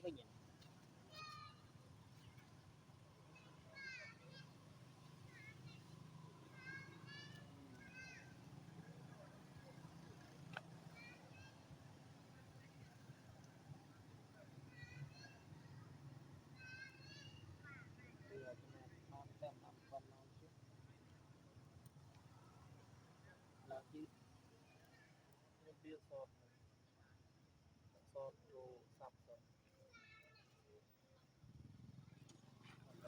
វិញវាសតរោសាប់សត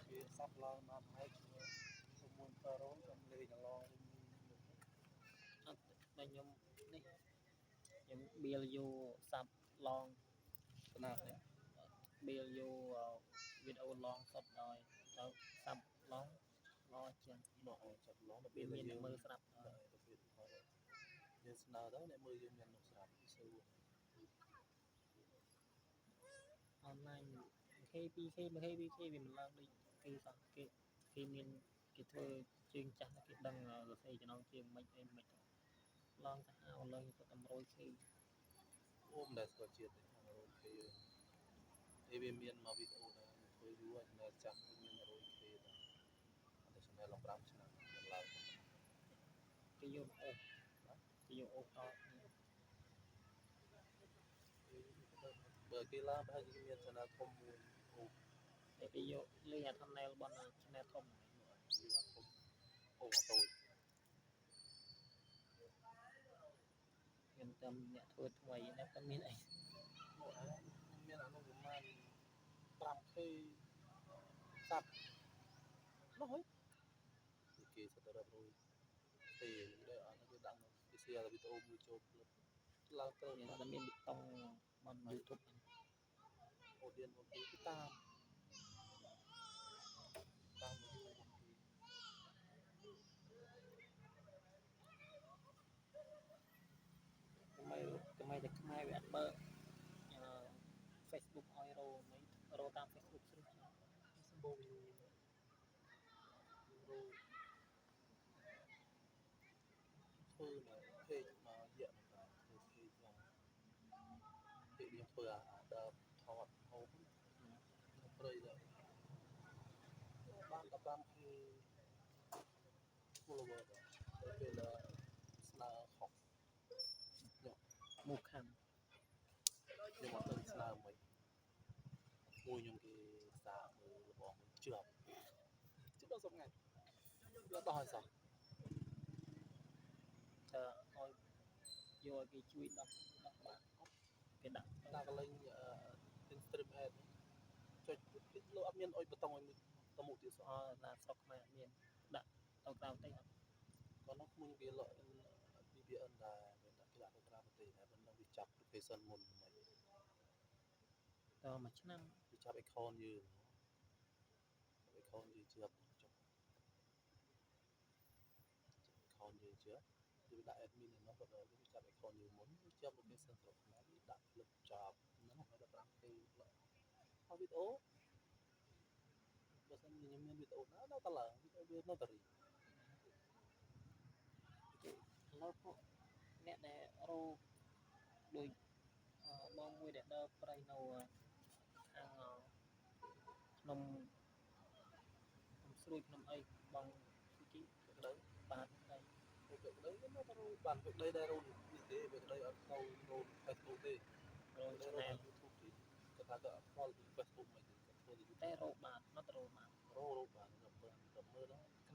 វាសាប់ឡើងមកហើយជាមួយតរោខ្ញុំលេងឡងអត់តែខ្ញុំនេះខ្ញុំបៀលយូសាប់ឡង ស្នានេះ បៀលយូវីដេអូឡងសុតហើយទៅសាប់ឡងល្អជាង មកចាប់ឡងទៅ វាមានមើលស្រាប់ យើងស្នើទៅអ្នកមើលយើងមាននោះស្រាប់ស្រួល online K2K 2K វាមិនឡើងដូចគេសោះគេមានគេធ្វើជើងចាស់គេដឹងសរសេរចំណងជើងមិនអីមិនឡើងទៅហៅឡើងទៅតែ 100K អូមិនដែលស្គាល់ជាតិទេ100K ទេវាមានមកវីដេអូដែរធ្វើយូរហើយចាំវាមាន 100K ដែរតែឆ្នាំឡើង5ឆ្នាំឡើង គេយកអូសគេយកអូសត បើគេឡើងប្រហែលជាមាន channel ធំមួយអូ តែគេយកលេងអា thumbnail របស់ channel ធំ អូតូច ខ្ញុំតែអ្នកធ្វើថ្មីណាតែមានអី មានអានោះប្រហែល 5K សាប់នោះហីគេសិតតែរាប់រយទេដែលអត់គេដាក់គេសៀវីដេអូមួយចូលឡើងទៅ តែមានប៊ីតុងបាន YouTube អូឌៀនមកគេតាមថ្មីតែខ្មែរវាអត់បើក Facebook ឲ្យរោតាម Facebook ស្រួលសម្បូររោធ្វើនៅเพจមករយៈមកធ្វើเพจមកពេលយើងធ្វើអាដើមថតហូបព្រៃដល់បាន 15K follower ទៅពេលស្នើខុសមកខាង ខ្ញុំអត់ដឹងស្នើមិនមួយខ្ញុំគេសាកមើលរបស់មួយជាប់ដល់សុំថ្ងៃយកដោះឲ្យសោះតើឲ្យយកគេជួយដោះបានគេដាក់កលេង Instagram ad ចុចលោកអត់មានអុយបតុងឲ្យតមុខទៀតសោះណាស្រុកខ្មែរមានដាក់ទៅក្រៅប្រទេសអត់គាត់នោះមួយគេលក់ VPN ដែរគេដាក់ទៅក្រៅប្រទេសតែមិនដឹងវាចាប់ location មុនមិនតមួយឆ្នាំវាចាប់ account យើង account យើងជាប់ចុះ account យើងជាប់គឺដាក់ admin នៅនោះគាត់វាចាប់ account យើងមុនវាចាប់ location ស្រុកខ្មែរវាដាក់ផ្លឹកចាប់ហ្នឹងហើយដល់ 5K ហើយវីដេអូបើសិនខ្ញុំមានវីដេអូណានៅតែឡើងវីដេអូវានៅតែរីឥឡូវពួកអ្នកដែលរោដូចបងមួយដែលដើរប្រៃនៅខាងខ្ញុំស្រួយខ្ញុំអីបងជីទៅបាទតែពេលក្តីវានៅតែរੂបានពេលក្តីដែររੂនេះទេពេលក្តីអត់ទៅរੂ Facebook ទេរោ channel YouTube ទេគាត់ថាគាត់អត់ខ្វល់ពី Facebook មិនទេគាត់ធ្វើតែ YouTube តែរោបាននៅតែរោបានបានដល់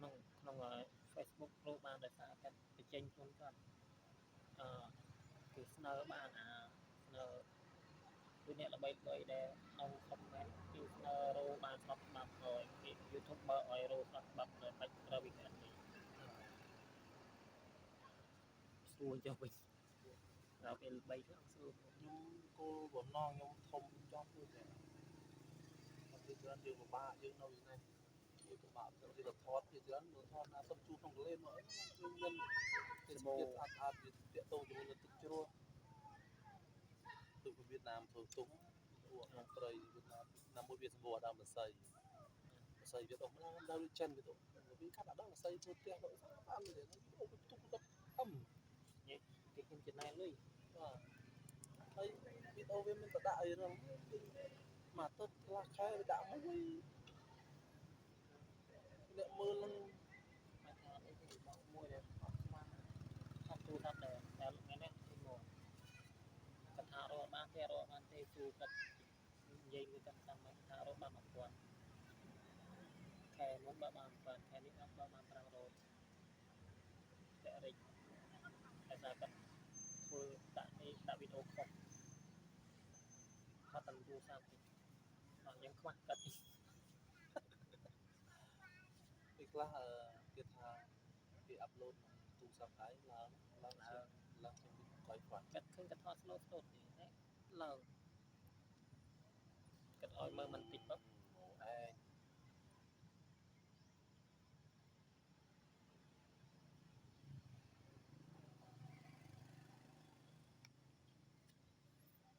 មើលក្នុង Facebook រោបានដោយសារគាត់បញ្ចេញខ្លួនគាត់គេស្នើបានស្នើគឺអ្នកល្បីដែលនៅស្រុកខ្មែរគេស្នើរោបានស្របច្បាប់ហើយគេ YouTuber ឲ្យរោស្របច្បាប់ដោយបាច់ត្រូវវិការនេះស្រួលចុះវិញដល់ពេលល្បីខ្លាំងស្រួលខ្ញុំគោលបំណងខ្ញុំធំចង់ធ្វើតែអត់ច្រើនយើងពិបាកយើងនៅនេះយើងពិបាកទៅទីថតជាច្រើនមើលថតណាសុំជួក្នុងកលេមកយើងមានទេសភាពស្អាតវាតាក់ទងជាមួយនឹងទឹកជ្រោះទឹកវៀតណាមធ្វើទុំក្នុងព្រៃវៀតណាមណាមួយវាសម្បូរដើមស័យវាអស់ម្លងដល់ចិនវាទៅវាកាត់ដើមស័យធ្វើផ្ទះដល់បានទេអូទុកដល់អឹមគេខ្ញុំចំណាយលុយបាទហើយវីដេអូវាមានបដាក់អីហ្នឹង mà tốt là khai đã mới nợ mưa lưng មិនថាអីទេបោកមួយដែលអត់ស្មានអត់ទូថាតែថ្ងៃនេះគឺមកគាត់ថារកបានទេជួគាត់និយាយមួយគាត់តាមថារកបាន1000ខែមុនបើបាន1000ខែនេះបាន500តែរិចតែថាគាត់ធ្វើដាក់វីដេអូខុសគាត់តាមទូរស័ព្ទអស់យើងខ្វះគាត់ thì là cái thà cái upload tu sắp thái là trên cái khoản គាត់ឃើញគាត់ថត slow ទេណាឡើងគាត់ឲ្យមើលមិនតិចទៅ ai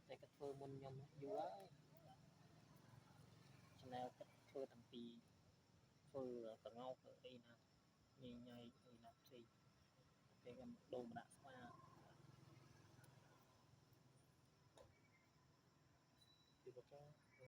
តែគាត់ធ្វើមុនខ្ញុំយូរហើយ channel គាត់ធ្វើតាំងពីធ្វើកងោកអីណាញញអីណាផ្សេងពេលខ្ញុំដូរមកដាក់ស្វា thì có cái